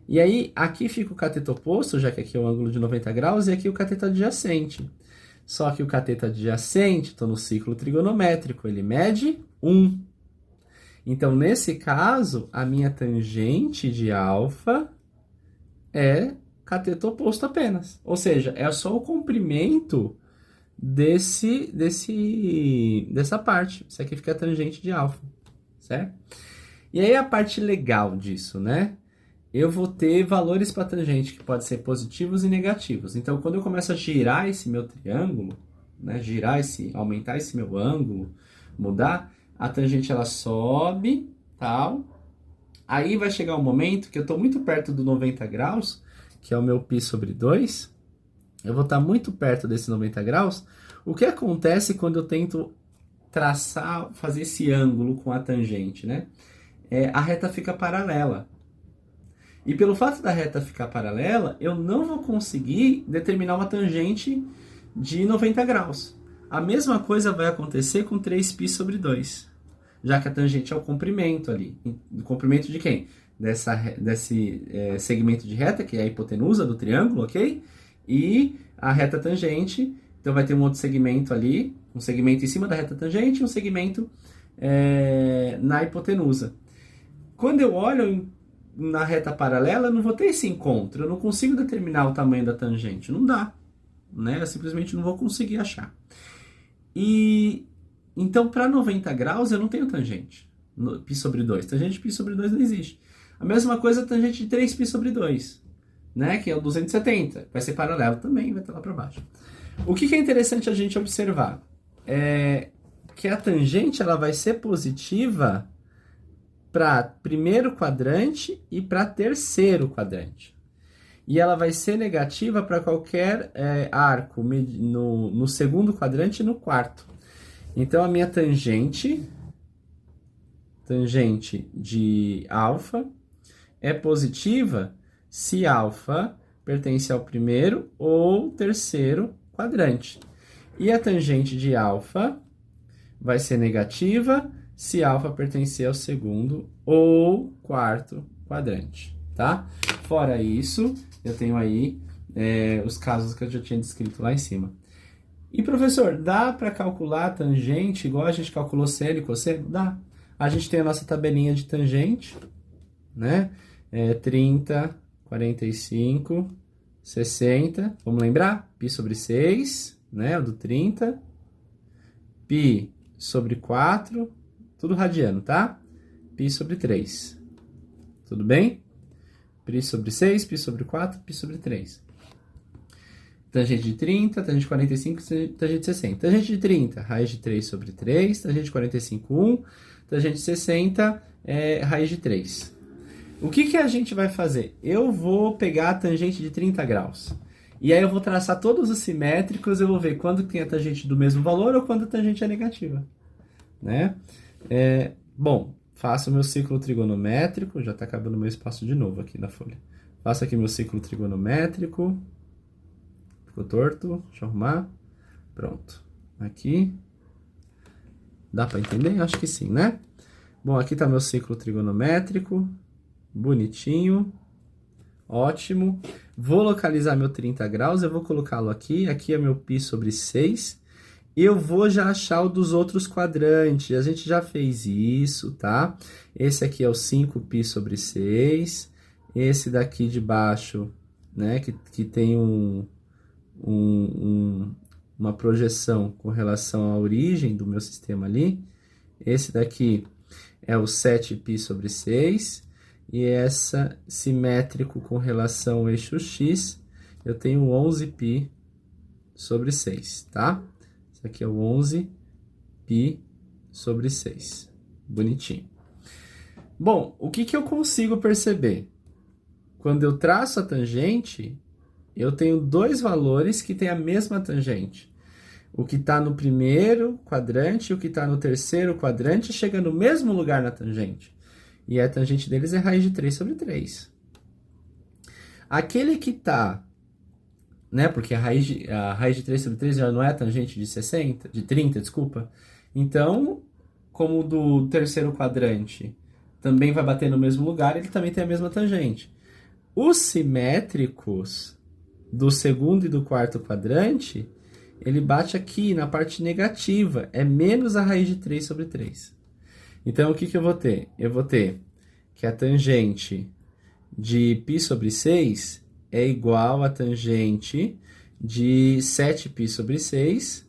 Speaker 1: E aí, aqui fica o cateto oposto, já que aqui é o ângulo de 90 graus, e aqui o cateto adjacente. Só que o cateto adjacente, estou no ciclo trigonométrico, ele mede 1. Então, nesse caso, a minha tangente de alfa é cateto oposto apenas. Ou seja, é só o comprimento dessa parte. Isso aqui fica a tangente de alfa, certo? E aí a parte legal disso, né? Eu vou ter valores para tangente que podem ser positivos e negativos. Então, quando eu começo a girar esse meu triângulo, né, aumentar esse meu ângulo, mudar, a tangente ela sobe, tal. Aí vai chegar um momento que eu estou muito perto do 90 graus, que é o meu π sobre 2. Eu vou estar muito perto desse 90 graus. O que acontece quando eu tento fazer esse ângulo com a tangente, né? A reta fica paralela. E pelo fato da reta ficar paralela, eu não vou conseguir determinar uma tangente de 90 graus. A mesma coisa vai acontecer com 3π sobre 2, já que a tangente é o comprimento ali. O comprimento de quem? Desse segmento de reta, que é a hipotenusa do triângulo, ok? E a reta tangente, então vai ter um outro segmento ali, um segmento em cima da reta tangente e um segmento na hipotenusa. Quando eu olho na reta paralela, eu não vou ter esse encontro, eu não consigo determinar o tamanho da tangente, não dá, né? Eu simplesmente não vou conseguir achar. E então, para 90 graus, eu não tenho tangente, π sobre 2. Tangente de π sobre 2 não existe. A mesma coisa a tangente de 3π sobre 2, né? Que é o 270. Vai ser paralelo também, vai estar lá para baixo. O que é interessante a gente observar? É que a tangente ela vai ser positiva para primeiro quadrante e para terceiro quadrante. E ela vai ser negativa para qualquer arco no segundo quadrante e no quarto. Então, a minha tangente de alfa é positiva se alfa pertence ao primeiro ou terceiro quadrante. E a tangente de alfa vai ser negativa se alfa pertencer ao segundo ou quarto quadrante, tá? Fora isso, eu tenho aí os casos que eu já tinha descrito lá em cima. E, professor, dá para calcular a tangente igual a gente calculou seno e cosseno? Dá. A gente tem a nossa tabelinha de tangente, né? 30, 45, 60. Vamos lembrar? Π sobre 6, né? O do 30. Π sobre 4. Tudo radiano, tá? Π sobre 3. Tudo bem? Π sobre 6, Π sobre 4, Π sobre 3. Tangente de 30, tangente de 45, tangente de 60. Tangente de 30, raiz de 3 sobre 3. Tangente de 45, 1. Tangente de 60, raiz de 3. O que a gente vai fazer? Eu vou pegar a tangente de 30 graus. E aí eu vou traçar todos os simétricos, eu vou ver quando tem a tangente do mesmo valor ou quando a tangente é negativa, né? Bom, faço o meu ciclo trigonométrico. Já está acabando o meu espaço de novo aqui na folha. Faço aqui meu ciclo trigonométrico. Ficou torto, deixa eu arrumar. Pronto. Aqui. Dá para entender? Acho que sim, né? Bom, aqui está meu ciclo trigonométrico. Bonitinho. Ótimo. Vou localizar meu 30 graus, eu vou colocá-lo aqui. Aqui é meu π sobre 6. E eu vou já achar o dos outros quadrantes. A gente já fez isso, tá? Esse aqui é o 5π sobre 6. Esse daqui de baixo, né? Que tem uma projeção com relação à origem do meu sistema ali. Esse daqui é o 7π sobre 6. E essa simétrico com relação ao eixo X, eu tenho 11π sobre 6, tá? Esse aqui é o 11π sobre 6. Bonitinho. Bom, o que eu consigo perceber? Quando eu traço a tangente, eu tenho dois valores que têm a mesma tangente. O que está no primeiro quadrante e o que está no terceiro quadrante chega no mesmo lugar na tangente. E a tangente deles é raiz de 3 sobre 3. Aquele que está, né, porque a raiz de 3 sobre 3 já não é a tangente de 30, desculpa. Então, como o do terceiro quadrante também vai bater no mesmo lugar, ele também tem a mesma tangente. Os simétricos do segundo e do quarto quadrante, ele bate aqui na parte negativa, é menos a raiz de 3 sobre 3. Então, o que eu vou ter? Eu vou ter que a tangente de π sobre 6 é igual a tangente de 7π sobre 6,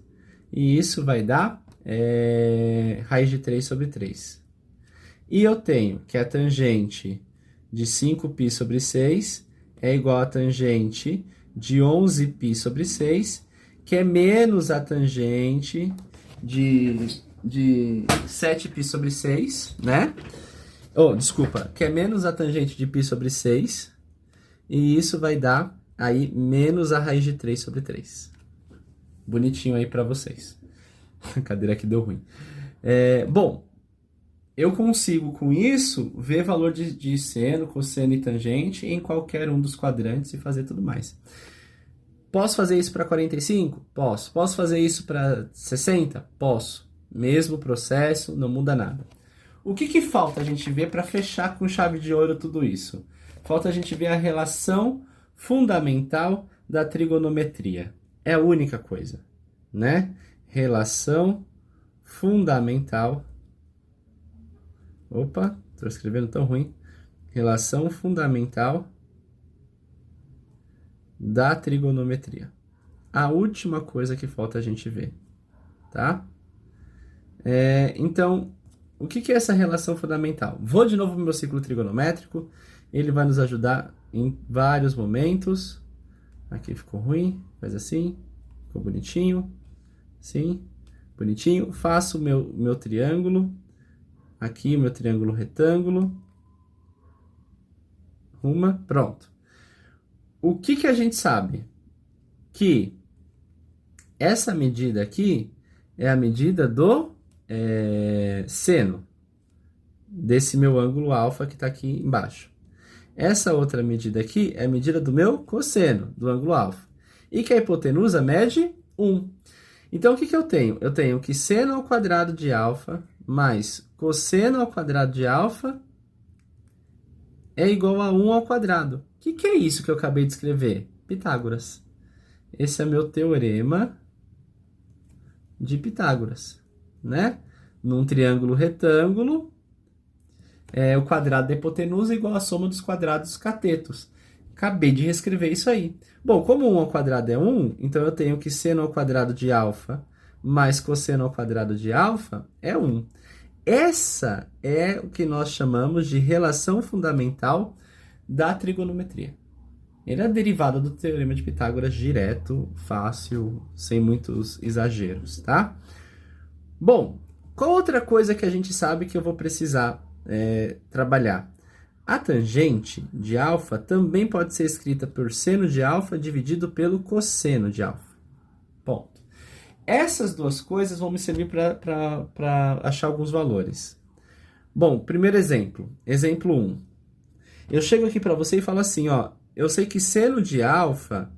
Speaker 1: e isso vai dar raiz de 3 sobre 3. E eu tenho que a tangente de 5π sobre 6 é igual a tangente de 11π sobre 6, que é menos a tangente de 7π sobre 6, né? Desculpa, que é menos a tangente de π sobre 6, e isso vai dar aí menos a raiz de 3 sobre 3. Bonitinho aí para vocês. A cadeira aqui deu ruim. Bom, eu consigo, com isso, ver valor de seno, cosseno e tangente em qualquer um dos quadrantes e fazer tudo mais. Posso fazer isso para 45? Posso. Posso fazer isso para 60? Posso. Mesmo processo, não muda nada. O que falta a gente ver para fechar com chave de ouro tudo isso? Falta a gente ver a relação fundamental da trigonometria. É a única coisa, né? Relação fundamental. Opa, estou escrevendo tão ruim. Relação fundamental da trigonometria. A última coisa que falta a gente ver, tá? Então, o que é essa relação fundamental? Vou de novo para o meu ciclo trigonométrico. Ele vai nos ajudar em vários momentos. Aqui ficou ruim, faz assim. Ficou bonitinho. Sim, bonitinho. Faço o meu triângulo. Aqui o meu triângulo retângulo. Pronto. O que a gente sabe? Que essa medida aqui é a medida do seno desse meu ângulo alfa que está aqui embaixo. Essa outra medida aqui é a medida do meu cosseno, do ângulo alfa. E que a hipotenusa mede 1. Então, o que eu tenho? Eu tenho que seno ao quadrado de alfa mais cosseno ao quadrado de alfa é igual a 1 ao quadrado. O que é isso que eu acabei de escrever? Pitágoras. Esse é meu teorema de Pitágoras, né? Num triângulo retângulo, o quadrado da hipotenusa é igual à soma dos quadrados dos catetos. Acabei de reescrever isso aí. Bom, como 1 ao quadrado é 1, então eu tenho que seno ao quadrado de alfa mais cosseno ao quadrado de alfa é 1. Essa é o que nós chamamos de relação fundamental da trigonometria. Ele é derivado do teorema de Pitágoras direto, fácil, sem muitos exageros, tá? Bom, qual outra coisa que a gente sabe que eu vou precisar trabalhar? A tangente de alfa também pode ser escrita por seno de alfa dividido pelo cosseno de alfa. Ponto. Essas duas coisas vão me servir para achar alguns valores. Bom, primeiro exemplo. Exemplo 1. Eu chego aqui para você e falo assim, ó. Eu sei que seno de alfa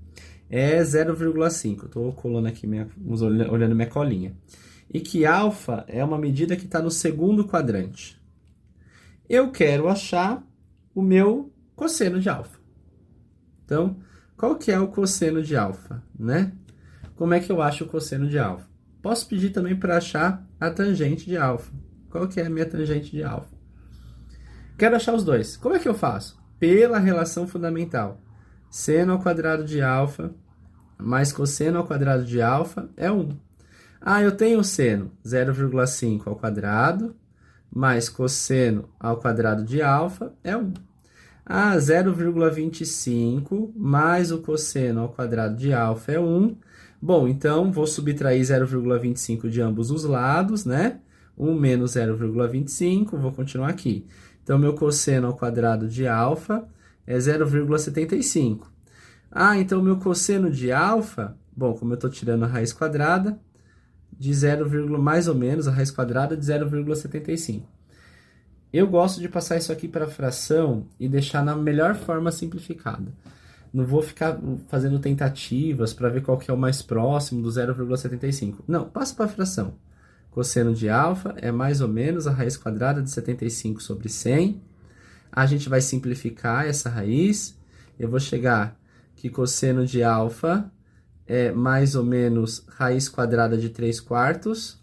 Speaker 1: é 0,5. Estou colando aqui, olhando minha colinha. E que alfa é uma medida que está no segundo quadrante. Eu quero achar o meu cosseno de alfa. Então, qual que é o cosseno de alfa, né? Como é que eu acho o cosseno de alfa? Posso pedir também para achar a tangente de alfa. Qual que é a minha tangente de alfa? Quero achar os dois. Como é que eu faço? Pela relação fundamental. Seno ao quadrado de alfa mais cosseno ao quadrado de alfa é 1. Ah, eu tenho seno 0,5 ao quadrado mais cosseno ao quadrado de alfa é 1. Ah, 0,25 mais o cosseno ao quadrado de alfa é 1. Bom, então vou subtrair 0,25 de ambos os lados, né? 1 menos 0,25, vou continuar aqui. Então, meu cosseno ao quadrado de alfa é 0,75. Ah, então meu cosseno de alfa, bom, como eu estou tirando a raiz quadrada, de 0, mais ou menos, a raiz quadrada de 0,75. Eu gosto de passar isso aqui para fração e deixar na melhor forma simplificada. Não vou ficar fazendo tentativas para ver qual que é o mais próximo do 0,75. Não, passa para fração. Cosseno de alfa é mais ou menos a raiz quadrada de 75 sobre 100. A gente vai simplificar essa raiz. Eu vou chegar que cosseno de alfa é mais ou menos raiz quadrada de 3/4.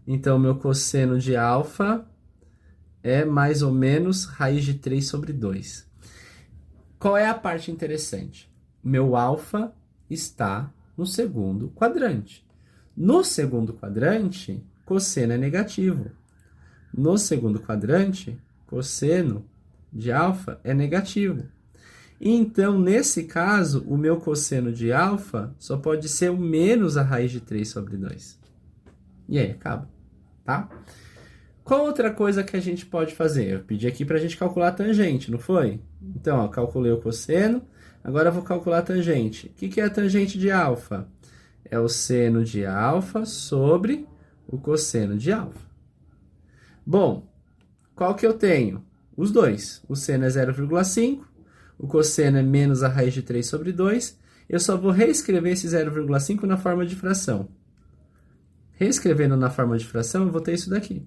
Speaker 1: Então, meu cosseno de alfa é mais ou menos raiz de 3 sobre 2. Qual é a parte interessante? Meu alfa está no segundo quadrante. No segundo quadrante, cosseno é negativo. No segundo quadrante, cosseno de alfa é negativo. Então, nesse caso, o meu cosseno de alfa só pode ser o menos a raiz de 3 sobre 2. E aí, acaba, tá? Qual outra coisa que a gente pode fazer? Eu pedi aqui para a gente calcular a tangente, não foi? Então, ó, calculei o cosseno, agora eu vou calcular a tangente. O que é a tangente de alfa? É o seno de alfa sobre o cosseno de alfa. Bom, qual que eu tenho? Os dois. O seno é 0,5, o cosseno é menos a raiz de 3 sobre 2. Eu só vou reescrever esse 0,5 na forma de fração. Reescrevendo na forma de fração, eu vou ter isso daqui.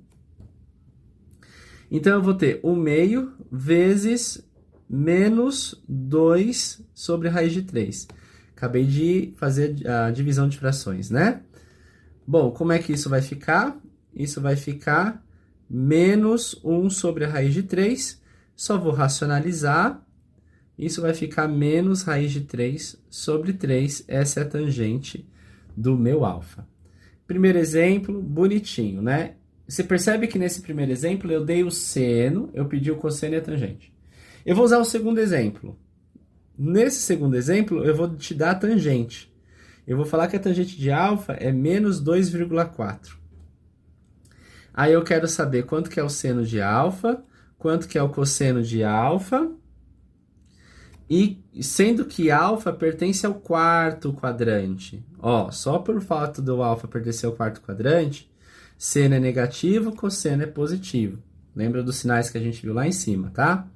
Speaker 1: Então, eu vou ter 1/2 vezes menos 2 sobre a raiz de 3. Acabei de fazer a divisão de frações, né? Bom, como é que isso vai ficar? Isso vai ficar menos 1 sobre a raiz de 3. Só vou racionalizar. Isso vai ficar menos raiz de 3 sobre 3. Essa é a tangente do meu alfa. Primeiro exemplo, bonitinho, né? Você percebe que nesse primeiro exemplo eu dei o seno, eu pedi o cosseno e a tangente. Eu vou usar o segundo exemplo. Nesse segundo exemplo, eu vou te dar a tangente. Eu vou falar que a tangente de alfa é menos 2,4. Aí eu quero saber quanto que é o seno de alfa, quanto que é o cosseno de alfa. E sendo que alfa pertence ao quarto quadrante. Ó, só por fato do alfa pertencer ao quarto quadrante, seno é negativo, cosseno é positivo. Lembra dos sinais que a gente viu lá em cima, tá?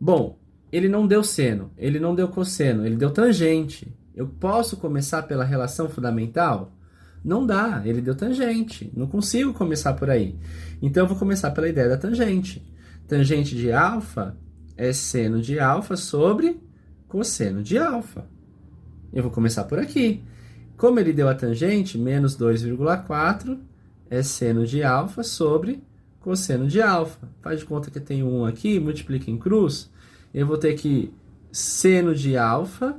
Speaker 1: Bom, ele não deu seno, ele não deu cosseno, ele deu tangente. Eu posso começar pela relação fundamental? Não dá, ele deu tangente. Não consigo começar por aí. Então, eu vou começar pela ideia da tangente. Tangente de alfa é seno de alfa sobre cosseno de alfa. Eu vou começar por aqui. Como ele deu a tangente, menos 2,4 é seno de alfa sobre cosseno de alfa. Faz de conta que tem 1 aqui, multiplica em cruz. Eu vou ter que seno de alfa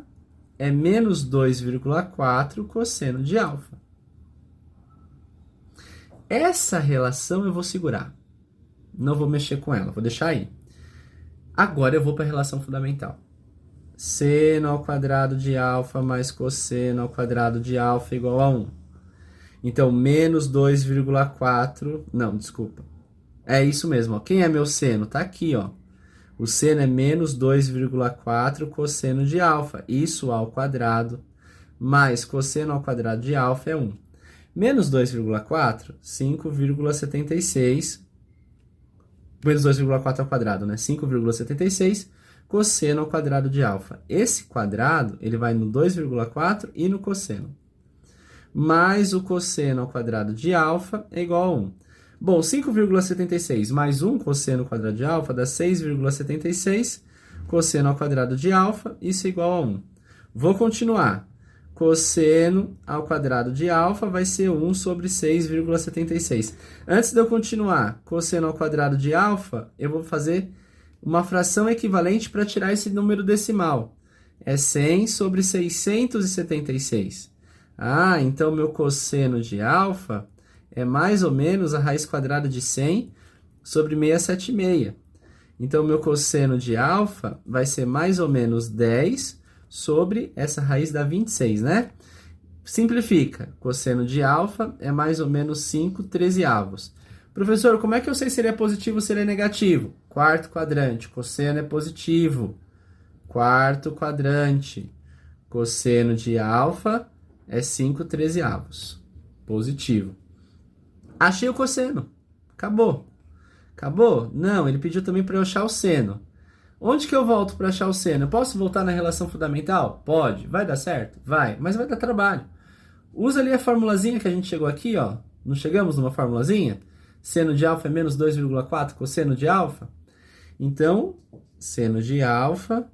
Speaker 1: é menos 2,4 cosseno de alfa. Essa relação eu vou segurar. Não vou mexer com ela, vou deixar aí. Agora eu vou para a relação fundamental. Seno ao quadrado de alfa mais cosseno ao quadrado de alfa igual a 1. Então, menos 2,4... Não, desculpa. É isso mesmo, ó. Quem é meu seno? Tá aqui, ó. O seno é menos 2,4 cosseno de alfa. Isso ao quadrado mais cosseno ao quadrado de alfa é 1. Menos 2,4, 5,76. Menos 2,4 ao quadrado, né? 5,76 cosseno ao quadrado de alfa. Esse quadrado, ele vai no 2,4 e no cosseno. Mais o cosseno ao quadrado de alfa é igual a 1. Bom, 5,76 mais 1 cosseno ao quadrado de alfa dá 6,76 cosseno ao quadrado de alfa, isso é igual a 1. Vou continuar. Cosseno ao quadrado de alfa vai ser 1 sobre 6,76. Antes de eu continuar, cosseno ao quadrado de alfa, eu vou fazer uma fração equivalente para tirar esse número decimal. É 100 sobre 676. Ah, então meu cosseno de alfa é mais ou menos a raiz quadrada de 100 sobre 676. Então, meu cosseno de alfa vai ser mais ou menos 10 sobre essa raiz dá 26, né? Simplifica. Cosseno de alfa é mais ou menos 5/13. Professor, como é que eu sei se ele é positivo ou se ele é negativo? Quarto quadrante. Cosseno é positivo. Quarto quadrante. Cosseno de alfa é 5/13. Positivo. Achei o cosseno. Acabou. Acabou? Não, ele pediu também para eu achar o seno. Onde que eu volto para achar o seno? Eu posso voltar na relação fundamental? Pode. Vai dar certo? Vai. Mas vai dar trabalho. Usa ali a formulazinha que a gente chegou aqui, ó. Não chegamos numa formulazinha? Seno de alfa é menos 2,4 cosseno de alfa? Então, seno de alfa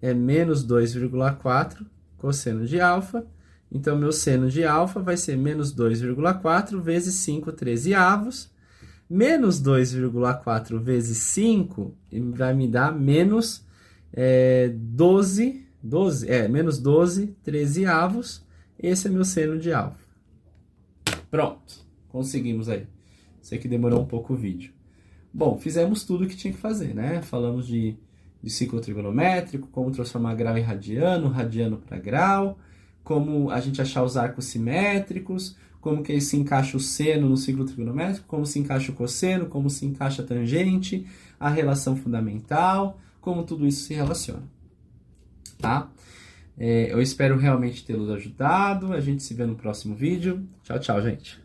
Speaker 1: é menos 2,4 cosseno de alfa. Então, meu seno de alfa vai ser menos 2,4 vezes 5/13. Menos 2,4 vezes 5 vai me dar menos 12/13. Esse é meu seno de alfa. Pronto, conseguimos aí. Sei que demorou um pouco o vídeo. Bom, fizemos tudo o que tinha que fazer, né? Falamos de ciclo trigonométrico, como transformar grau em radiano, radiano para grau, como a gente achar os arcos simétricos, como que se encaixa o seno no ciclo trigonométrico, como se encaixa o cosseno, como se encaixa a tangente, a relação fundamental, como tudo isso se relaciona, tá? Eu espero realmente tê-los ajudado, a gente se vê no próximo vídeo. Tchau, tchau, gente!